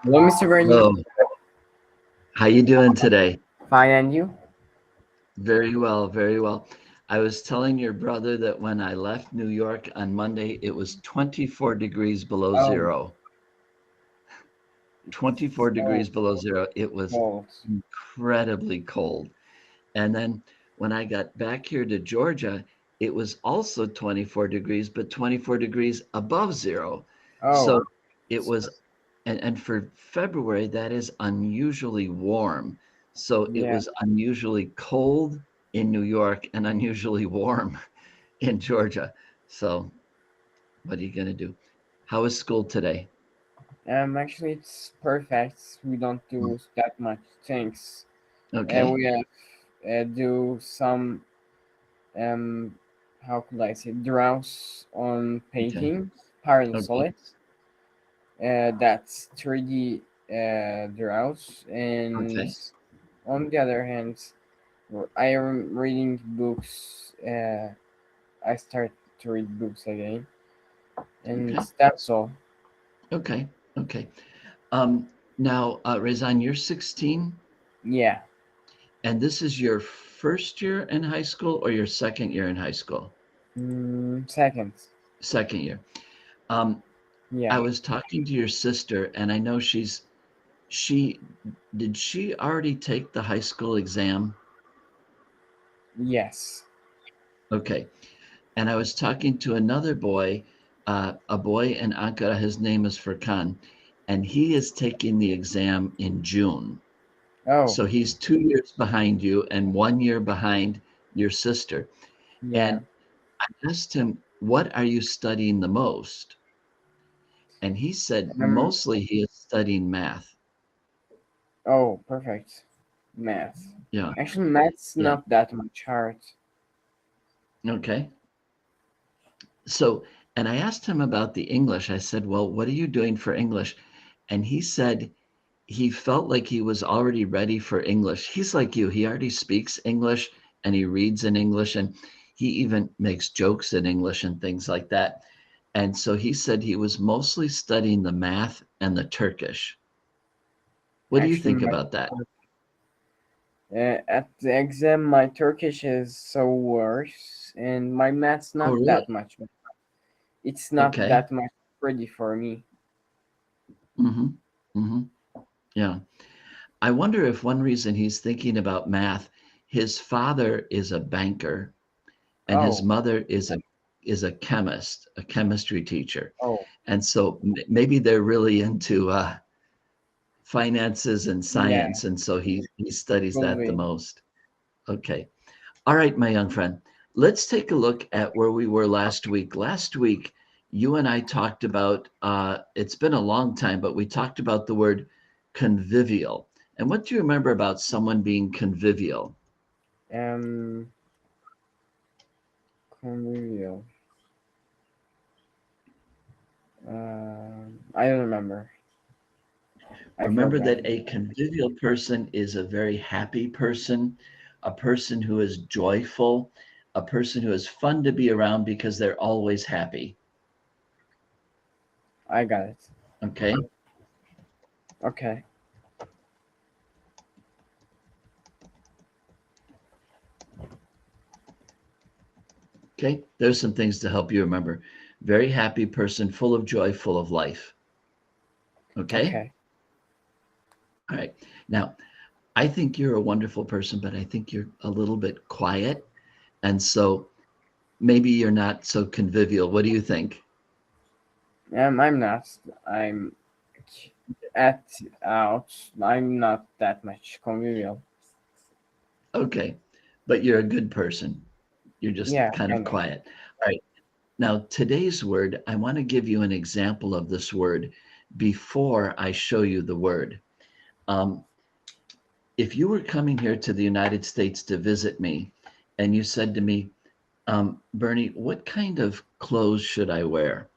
Hello, Mr. Bernie. Hello. How you doing today? Fine, and you? Very well, very well. I was telling your brother that when I left New York on Monday, it was 24 degrees below Oh, zero. 24 so degrees below zero. It was cold. incredibly cold. And then when I got back here to Georgia, it was also 24 degrees, but 24 degrees above zero. Oh, So it was, and for February, that is unusually warm. So it yeah. was unusually cold in New York and unusually warm in Georgia. So what are you going to do? How is school today? Actually, it's perfect. We don't do that much things. Okay. We do some how could I say, draws on Okay. painting, parallel Okay. solids. That's 3D draws, and Okay. on the other hand, I am reading books. I start to read books again, and Okay. that's all. Okay. Okay. Now, Rezan, you're 16, Yeah. and this is your first year in high school or your second year in high school? Second. Second year. Um, I Yeah. was talking to your sister, and I know she did she already take the high school exam? Yes. Okay. And I was talking to another boy, a boy in Ankara. His name is Furkan, and he is taking the exam in June. Oh, So he's 2 years behind you and 1 year behind your sister. yeah. And I asked him, what are you studying the most? And he said, Um. mostly he is studying math. Oh, perfect. Math. Yeah. Actually, math's Yeah. not that much hard. Okay. So, and I asked him about the English. I said, well, what are you doing for English? And he said he felt like he was already ready for English. He's like you. He already speaks English and he reads in English and he even makes jokes in English and things like that. And so he said he was mostly studying the math and the Turkish. What do you Actually, think about that? at the exam, my Turkish is so worse, and my math's Oh, not really? that much. It's not Okay. that much ready for me. Mm-hmm. Mm-hmm. Yeah. I wonder if one reason he's thinking about math, his father is a banker and his Oh, mother is a chemist, a chemistry teacher. oh, And so maybe they're really into finances and yeah, science, and so he studies could that the be. most. Okay. All right, my young friend. Let's take a look at where we were last week. Last week, you and I talked about, it's been a long time, but we talked about the word convivial. And what do you remember about someone being convivial? Um, convivial. I don't remember. I Remember forgot. that a convivial person is a very happy person, a person who is joyful, a person who is fun to be around because they're always happy. I got it. Okay. Okay. Okay. There's some things to help you remember. Very happy person, full of joy, full of life. Okay. Okay. All right. Now, I think you're a wonderful person, but I think you're a little bit quiet. And so maybe you're not so convivial. What do you think? I'm not. I'm at out. I'm not that much convivial. Okay. But you're a good person. You're just Yeah, kind of kind of. quiet. All right. Now, today's word, I want to give you an example of this word before I show you the word. Um, if you were coming here to the United States to visit me and you said to me, Bernie, what kind of clothes should I wear?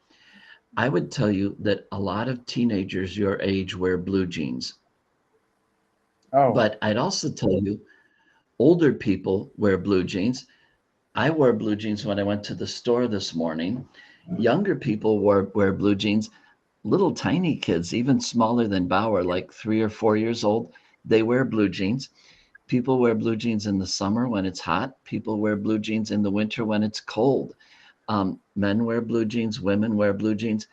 I would tell you that a lot of teenagers your age wear blue jeans. Oh, But I'd also tell you older people wear blue jeans. I wore blue jeans when I went to the store this morning. Younger people wear blue jeans. little tiny kids, even smaller than Bauer, like 3 or 4 years old, they wear blue jeans. People wear blue jeans in the summer when it's hot. People wear blue jeans in the winter when it's cold. Men wear blue jeans, women wear blue jeans.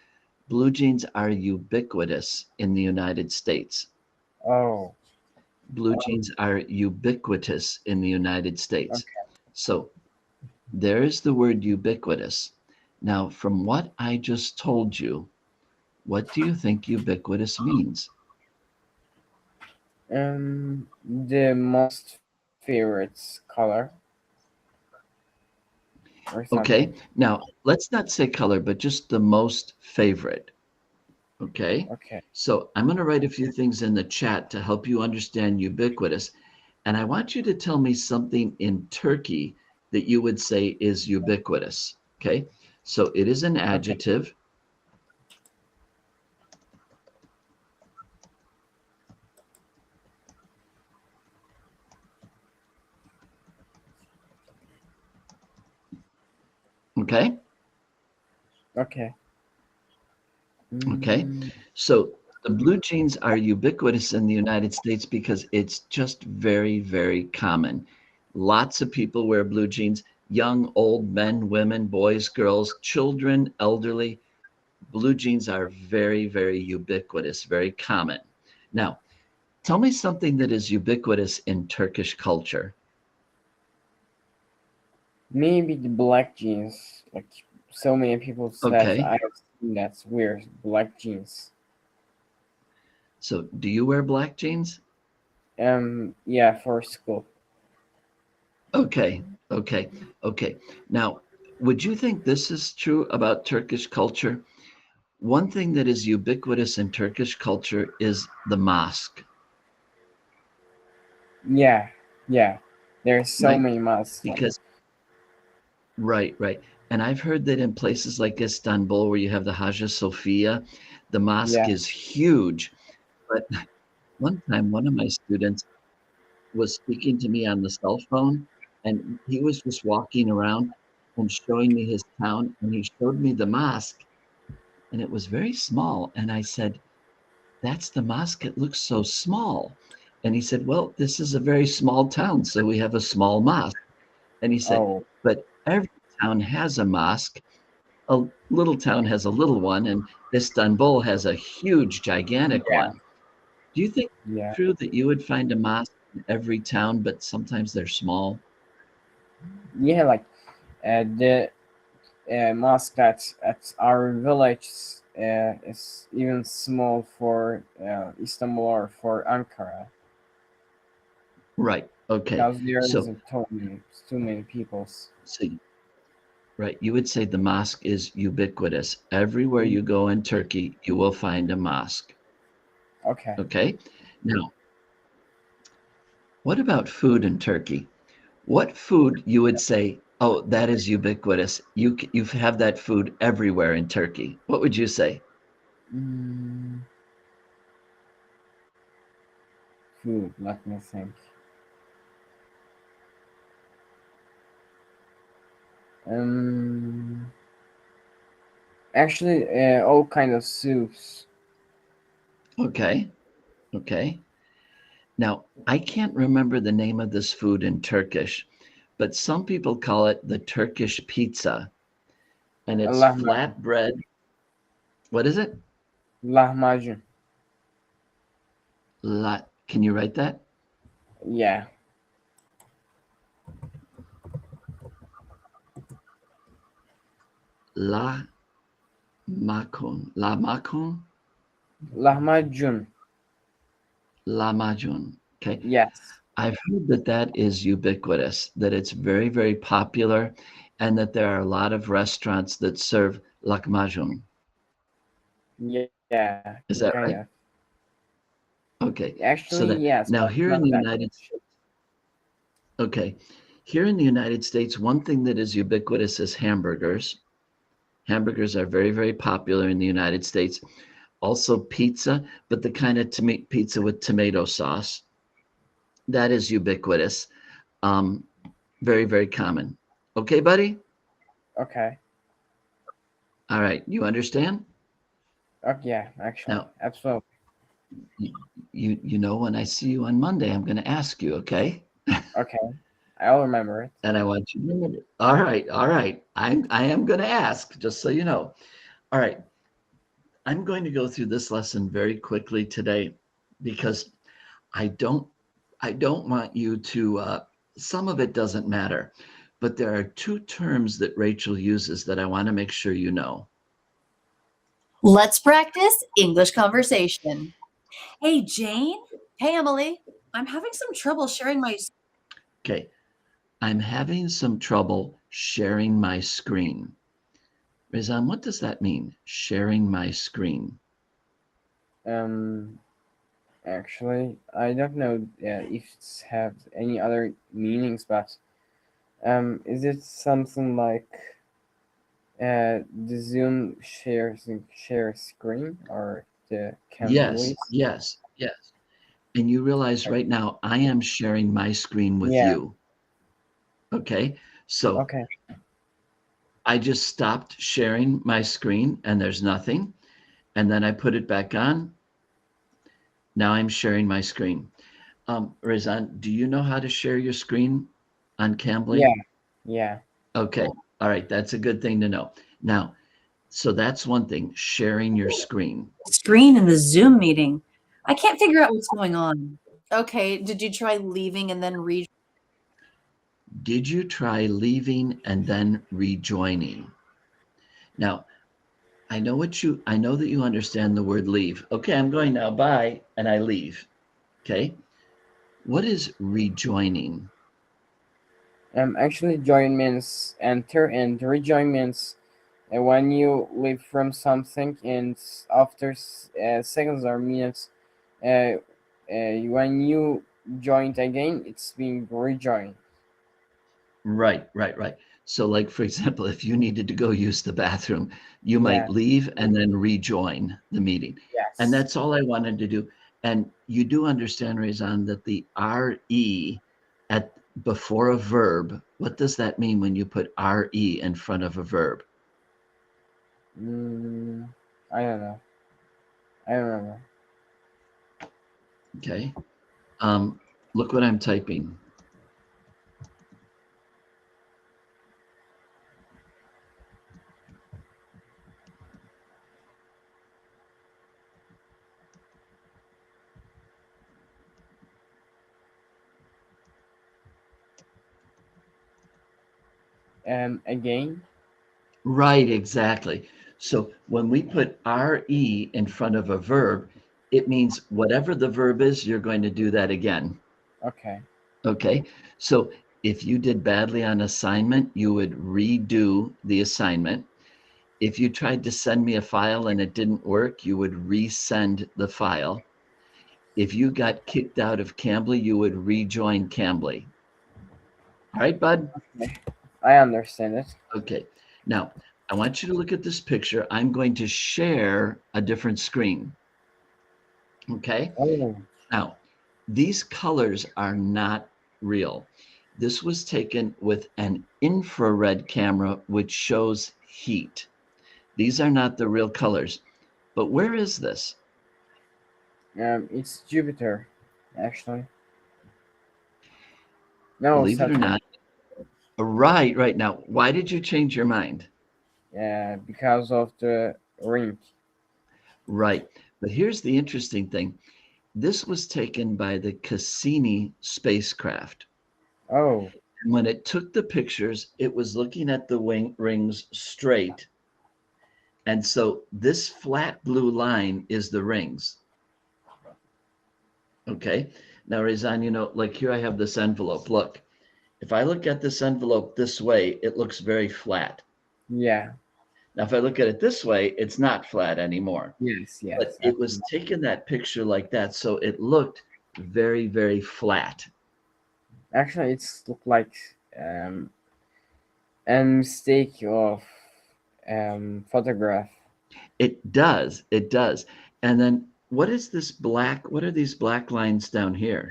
Blue jeans are ubiquitous in the United States. Oh, Blue jeans are ubiquitous in the United States. okay. So there's the word ubiquitous. Now, from what I just told you, what do you think ubiquitous means? The most favorite color or something. Okay, now let's not say color, but just the most favorite. Okay, Okay. so I'm going to write a few things in the chat to help you understand ubiquitous. And I want you to tell me something in Turkey that you would say is ubiquitous. Okay, so it is an adjective. Okay. Okay. Okay, so the blue jeans are ubiquitous in the United States because it's just very, very common. Lots of people wear blue jeans, young, old, men, women, boys, girls, children, elderly. Blue jeans are very, very ubiquitous, very common. Now, tell me something that is ubiquitous in Turkish culture. Maybe the black jeans. Like so many people said, Okay, I have seen that's weird. Black jeans. so do you wear black jeans? Yeah, for school. Okay, okay, okay. Now, would you think this is true about Turkish culture? One thing that is ubiquitous in Turkish culture is the mosque, Yeah, yeah. There's so right? many masks. Like, Because, right, right. And I've heard that in places like Istanbul, where you have the Hagia Sophia, the mosque yeah, is huge. But one time, one of my students was speaking to me on the cell phone, and he was just walking around and showing me his town, and he showed me the mosque, and it was very small. And I said, "That's the mosque. It looks so small." And he said, "Well, this is a very small town, so we have a small mosque." And he said, oh, "But every town has a mosque. A little town has a little one, and Istanbul has a huge, gigantic yeah, one." Do you think yeah, it's true that you would find a mosque in every town, but sometimes they're small? yeah. Like the mosque at our village is even small for Istanbul or for Ankara Right. Okay. because there So, isn't too many peoples. so right, you would say the mosque is ubiquitous. Everywhere you go in Turkey, you will find a mosque. Okay. Okay. Now, what about food in Turkey? What food you would say, oh, that is ubiquitous. You have that food everywhere in Turkey. What would you say? Mm, food. Let me think. Um, Actually, all kind of soups. Okay. Okay. Now, I can't remember the name of this food in Turkish, but some people call it the Turkish pizza, and it's Lahmacun. flatbread. What is it? Lahmacun. Can you write that? Yeah. La La macun. Lahmacun. Lamajun. Okay. Yes. I've heard that that is ubiquitous, that it's very, very popular, and that there are a lot of restaurants that serve lahmacun. Yeah. Is that Kind right? of. Okay. So Actually, that yes, now but here in not the that United much. States, okay, here in the United States, one thing that is ubiquitous is hamburgers. Hamburgers are very, very popular in the United States. Also pizza, but the kind of pizza with tomato sauce. That is ubiquitous. Um, very, very common. Okay, buddy? Okay. All right. You understand? Oh, yeah, actually, Now, absolutely. you know, when I see you on Monday, I'm going to ask you, okay? Okay, I'll remember it. And I want you to remember. All right, all right. I am going to ask, just so you know. All right. I'm going to go through this lesson very quickly today because I don't want you to some of it doesn't matter, but there are two terms that Rachel uses that I want to make sure you know. Let's practice English conversation. Hey, Jane. Hey, Emily. I'm having some trouble sharing my... Okay. I'm having some trouble sharing my screen. Rizan, what does that mean? Sharing my screen. Actually, I don't know if it has any other meanings, but is it something like the Zoom share screen or the Yes, Cambly? yes, yes. And you realize right now I am sharing my screen with Yeah. you. Okay. So Okay. I just stopped sharing my screen and there's nothing. And then I put it back on. Now I'm sharing my screen. Rizan, do you know how to share your screen on Cambly? Yeah. Yeah. Okay. All right. That's a good thing to know. Now, so that's one thing, sharing your screen. screen in the Zoom meeting. I can't figure out what's going on. Okay, did you try leaving and then Did you try leaving and then rejoining? Now, I know that you understand the word leave. Okay, I'm going now. Bye. And I leave. Okay. What is rejoining? Actually, join means enter, and rejoin means when you leave from something, and after seconds or minutes, when you joined again, it's being rejoined. Right, right, right. So, like, for example, if you needed to go use the bathroom, you might Yeah. leave and then rejoin the meeting. And Yes. that's all I wanted to do. And you do understand, Rezan, that the RE at before a verb, what does that mean when you put RE in front of a verb? I don't know. I don't remember. Okay. Look what I'm typing. Again. Right, exactly. So when we put RE in front of a verb, it means whatever the verb is, you're going to do that again. Okay. Okay. So if you did badly on assignment, you would redo the assignment. If you tried to send me a file and it didn't work, you would resend the file. If you got kicked out of Cambly, you would rejoin Cambly. All right, bud? I understand it. Okay. Now, I want you to look at this picture. I'm going to share a different screen. Okay. Oh. Now, these colors are not real. This was taken with an infrared camera, which shows heat. These are not the real colors. But where is this? It's Jupiter, actually. No, Believe it or Saturn. not. Right, right. Now, why did you change your mind? Because of the ring. Right. But here's the interesting thing. This was taken by the Cassini spacecraft. Oh. And when it took the pictures, it was looking at the rings straight. And so this flat blue line is the rings. Okay. Now, Rezan, you know, like here I have this envelope. Look, if I look at this envelope this way, it looks very flat. Yeah. Now, if I look at it this way, it's not flat anymore. Yes. But Yes. it was taking that picture like that. So it looked very, very flat. Actually, it's look like a mistake of photograph. It does. It does. And then what is this black? What are these black lines down here?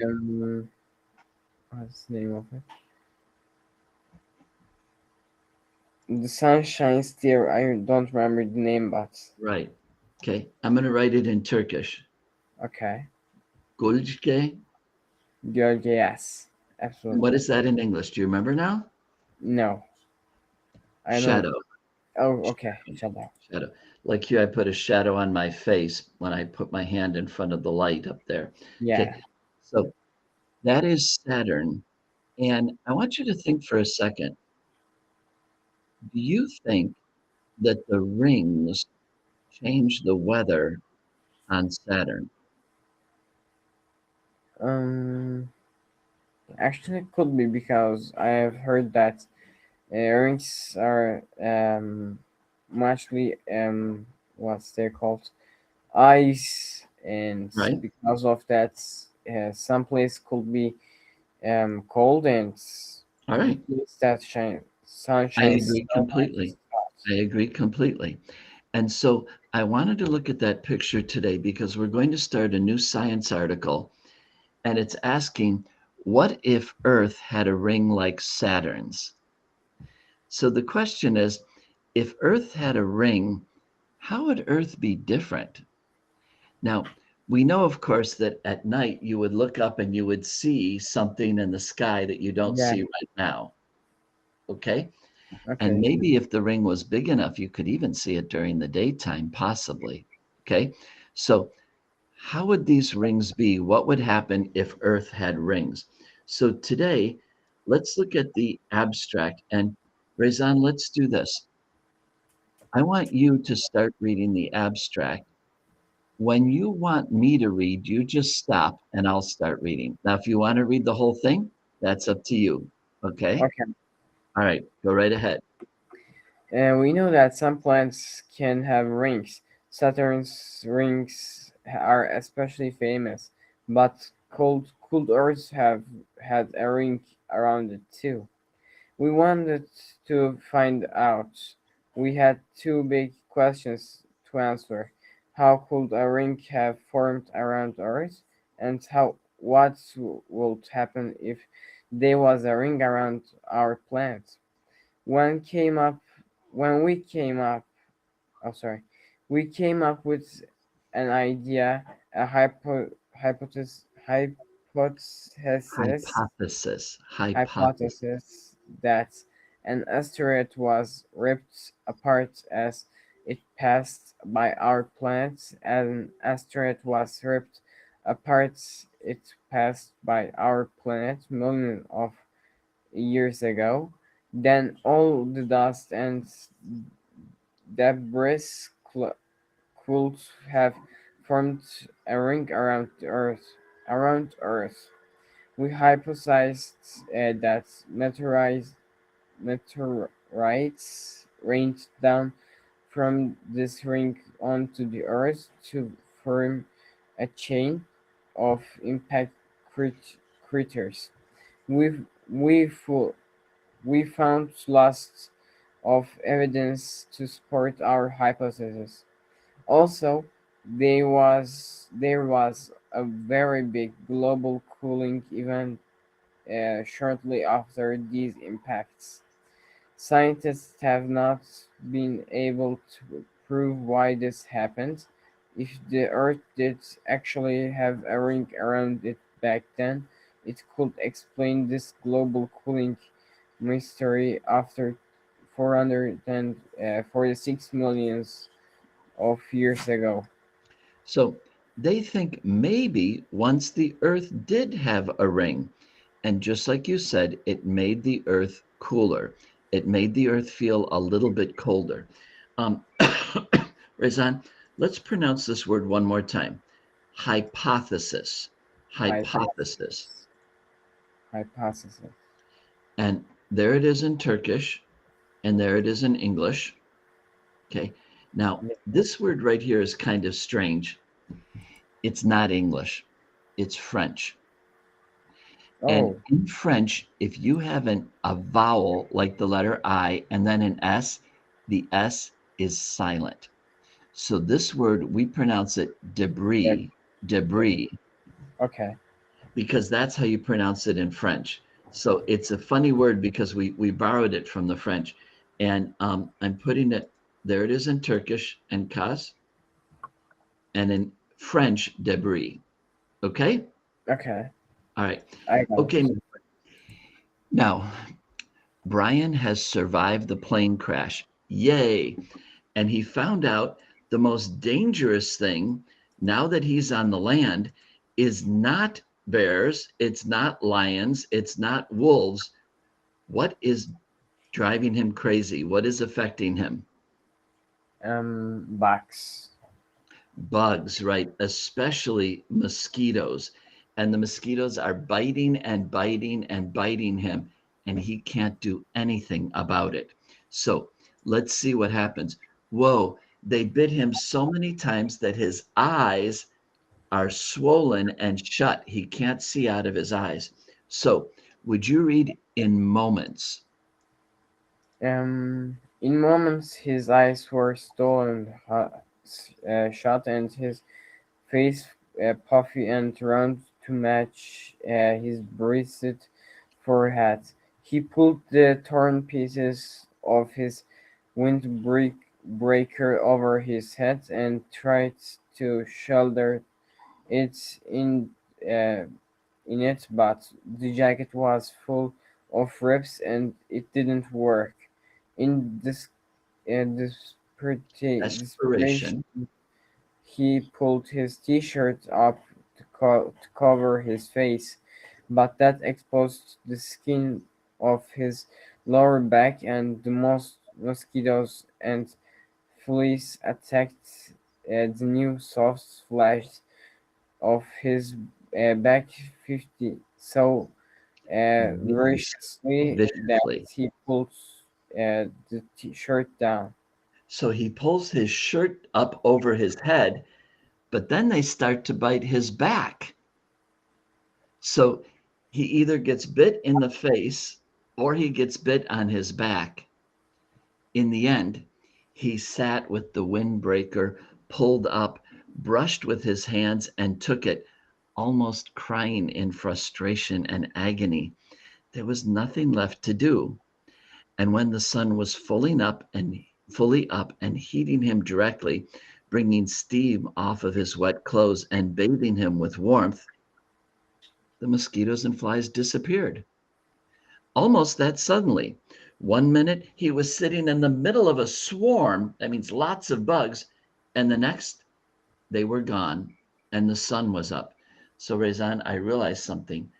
What's the name of it? The sun shines there. I don't remember the name, but Right. Okay, I'm going to write it in Turkish. Okay. Gölge. Good. Yes. Absolutely. What is that in English? Do you remember now? No. I don't. Shadow. Oh, okay. Shadow. Shadow. Like here, I put a shadow on my face when I put my hand in front of the light up there. Yeah. Okay, so that is Saturn. And I want you to think for a second. Do you think that the rings change the weather on Saturn? Actually, it could be because I have heard that rings are mostly what's they called, ice, and Right. because of that, some place could be cold, and All right. that sunshine. I agree completely. I agree completely. And so I wanted to look at that picture today because we're going to start a new science article, and it's asking, what if Earth had a ring like Saturn's? So the question is, if Earth had a ring, how would Earth be different? Now, we know, of course, that at night you would look up and you would see something in the sky that you don't Yeah. see right now. Okay? And Okay. maybe if the ring was big enough, you could even see it during the daytime, possibly. Okay? So how would these rings be? What would happen if Earth had rings? So today, let's look at the abstract. And Rezan, let's do this. I want you to start reading the abstract. When you want me to read, you just stop and I'll start reading. Now, if you want to read the whole thing, that's up to you. Okay? Okay. All right, go right ahead. And we know that some planets can have rings. Saturn's rings are especially famous, but cold Earths have had a ring around it too. We wanted to find out. We had two big questions to answer. How could a ring have formed around Earth? And what would happen if there was a ring around our planet? When came up when we came up oh sorry we came up with an idea, a hypothesis that an asteroid was ripped apart as it passed by our planet. An asteroid was ripped apart it passed by our planet millions of years ago. Then all the dust and debris could have formed a ring around Earth. We hypothesized that meteorites rained down from this ring onto the Earth to form a chain of impact craters. We we fu- we found lots of evidence to support our hypothesis. Also, there was a very big global cooling event shortly after these impacts. Scientists have not been able to prove why this happened. If the Earth did actually have a ring around it back then, it could explain this global cooling mystery after 446 millions of years ago. So they think maybe once the Earth did have a ring, and just like you said, it made the Earth cooler. It made the Earth feel a little bit colder. Rezan, let's pronounce this word one more time. Hypothesis. Hypothesis. Hypothesis. And there it is in Turkish, and there it is in English. Okay. Now, this word right here is kind of strange. It's not English, it's French. And Oh, in French, if you have a vowel like the letter I and then an S, the S is silent. So this word, we pronounce it deb- debris, debris, okay. because that's how you pronounce it in French. So it's a funny word because we borrowed it from the French. And I'm putting it, there it is in Turkish, and Kaz. and in French, debris. Okay? Okay. All right. I got Okay. it. Now, Brian has survived the plane crash. Yay. And he found out the most dangerous thing now that he's on the land is not bears, it's not lions, it's not wolves. What is driving him crazy? What is affecting him? Bugs. Bugs, right? Especially mosquitoes. And the mosquitoes are biting and biting and biting him, and he can't do anything about it. So let's see what happens. Whoa, they bit him so many times that his eyes are swollen and shut. He can't see out of his eyes. So would you read in moments? In moments, his eyes were stolen, shut, and his face puffy and round to match his bruised forehead. He pulled the torn pieces of his windbreaker over his head and tried to shoulder it in it, but the jacket was full of rips and it didn't work. In this desperation, he pulled his t-shirt up to cover his face, but that exposed the skin of his lower back, and the mosquitoes and fleas attacked the new soft flesh of his back 50 so viciously that Viciously. he pulled the t-shirt down. So he pulls his shirt up over his head, but then they start to bite his back. So he either gets bit in the face or he gets bit on his back. In the end, he sat with the windbreaker pulled up, brushed with his hands, and took it, almost crying in frustration and agony. There was nothing left to do. And when the sun was fully up and heating him directly, bringing steam off of his wet clothes and bathing him with warmth, the mosquitoes and flies disappeared. Almost that suddenly. 1 minute he was sitting in the middle of a swarm, that means lots of bugs, and the next they were gone and the sun was up. So Rezan, I realized something.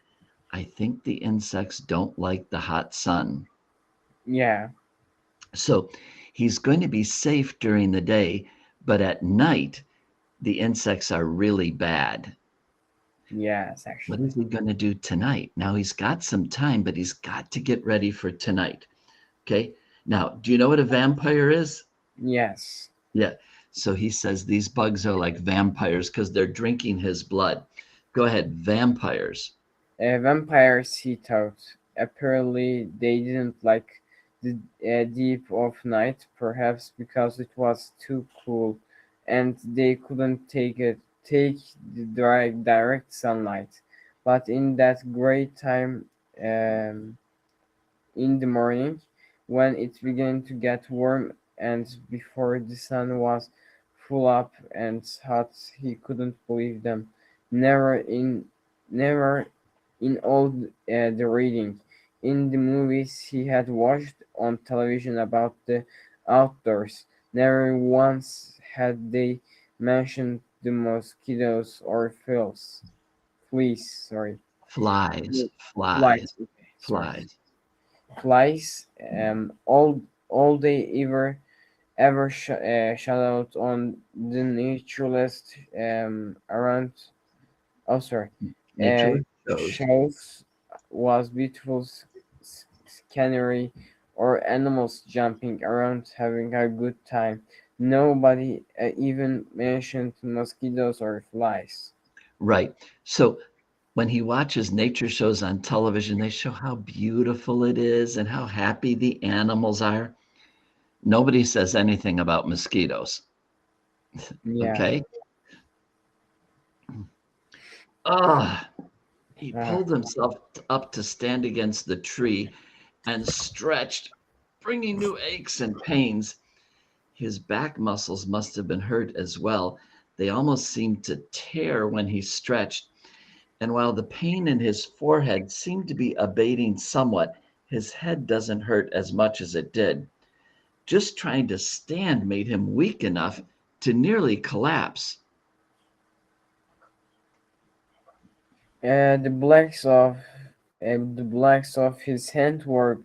I think the insects don't like the hot sun. Yeah. So he's going to be safe during the day, but at night, the insects are really bad. Yes, What actually. is he going to do tonight? Now he's got some time, but he's got to get ready for tonight. Okay. Now, do you know what a vampire is? Yes. Yeah. So he says these bugs are like vampires because they're drinking his blood. Go ahead. Vampires. Vampires, he thought. Apparently, they didn't like the deep of night, perhaps because it was too cool, and they couldn't take the direct sunlight. But in that great time, in the morning, when it began to get warm, and before the sun was full up and hot, he couldn't believe them. Never in never in all the reading in the movies he had watched on television about the outdoors, never once had they mentioned the mosquitoes or fleas. Sorry, Flies. Flies. flies. Okay, sorry, Flies. flies. All they ever shout out on the naturalist around. Oh, sorry. Uh, Nature shows. shows was beautiful scenery or animals jumping around having a good time. Nobody even mentioned mosquitoes or flies. Right. So when he watches nature shows on television, they show how beautiful it is and how happy the animals are. Nobody says anything about mosquitoes. Yeah. Okay. Ah, he Uh, pulled himself up to stand against the tree and stretched, bringing new aches and pains. His back muscles must have been hurt as well. They almost seemed to tear when he stretched. And while the pain in his forehead seemed to be abating somewhat, his head doesn't hurt as much as it did. Just trying to stand made him weak enough to nearly collapse. The blacks of his hand were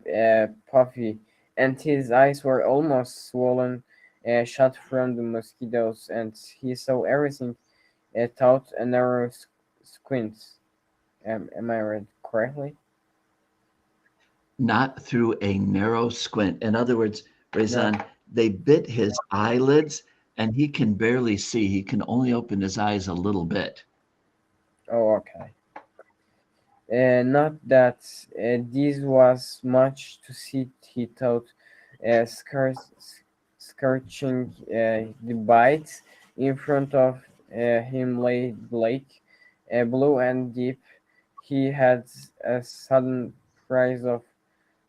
puffy, and his eyes were almost swollen shut from the mosquitoes, and he saw everything through a narrow squint. Am I read correctly? Not through a narrow squint. In other words, Rezan, they bit his eyelids and he can barely see. He can only open his eyes a little bit. Oh, okay. Not that this was much to see, he thought, scorching the bites. In front of him lay the lake, blue and deep. He had a sudden cry of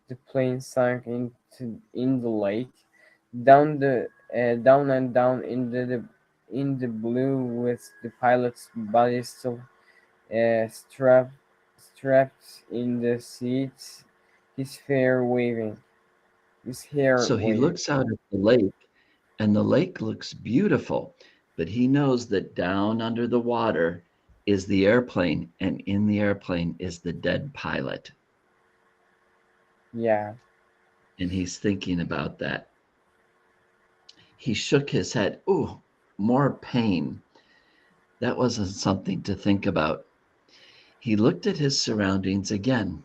the plane sunk in the lake, down and down in the blue, with the pilot's body still strapped in the seat, his hair waving. So he looks out at the lake, and the lake looks beautiful, but he knows that down under the water is the airplane, and in the airplane is the dead pilot. Yeah. And he's thinking about that. He shook his head. Ooh, more pain. That wasn't something to think about. He looked at his surroundings again.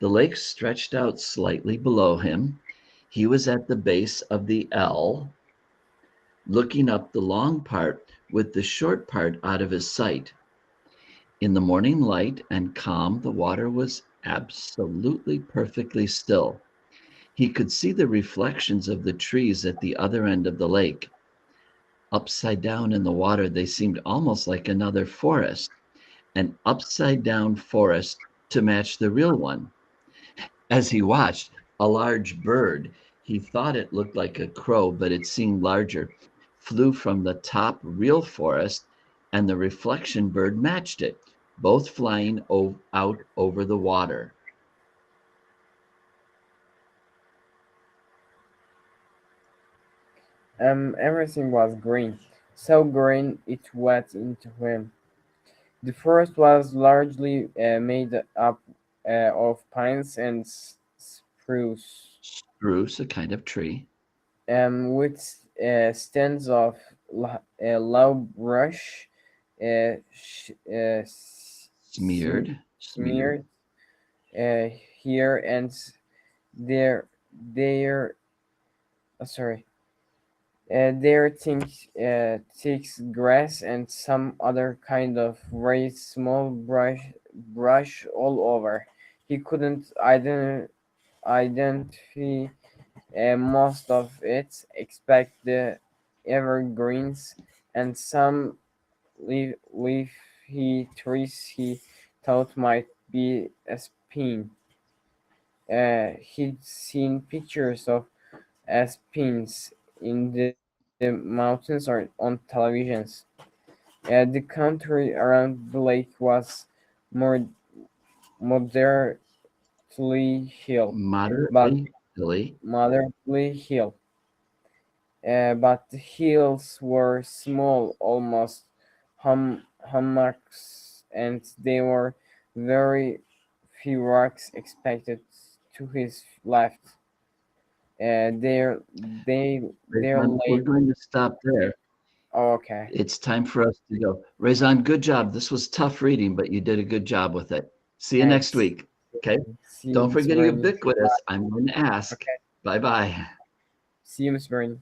The lake stretched out slightly below him. He was at the base of the L, looking up the long part with the short part out of his sight. In the morning light and calm, the water was absolutely perfectly still. He could see the reflections of the trees at the other end of the lake. Upside down in the water, they seemed almost like another forest, an upside down forest to match the real one. As he watched, a large bird, he thought it looked like a crow, but it seemed larger, flew from the top real forest, and the reflection bird matched it, both flying out over the water. Everything was green, so green it went into him. The forest was largely made up of pines and spruce, Spruce, a kind of tree. with stands of low brush Smeared. smeared here and there. There, sorry. There thick grass and some other kind of very small brush all over. He couldn't identify most of it, except the evergreens and some leafy trees he thought might be a spin. He'd seen pictures of spins in the mountains or on televisions. The country around the lake was more moderately hill, but moderately hill. But the hills were small, almost hummocks, and there were very few rocks expected to his left. We're going to stop there. Oh, okay. It's time for us to go. Rezan, good job. This was tough reading, but you did a good job with it. See you next week. Okay. Don't forget to be ubiquitous. I'm going to ask. Okay. Bye-bye. See you, Miss Bernie.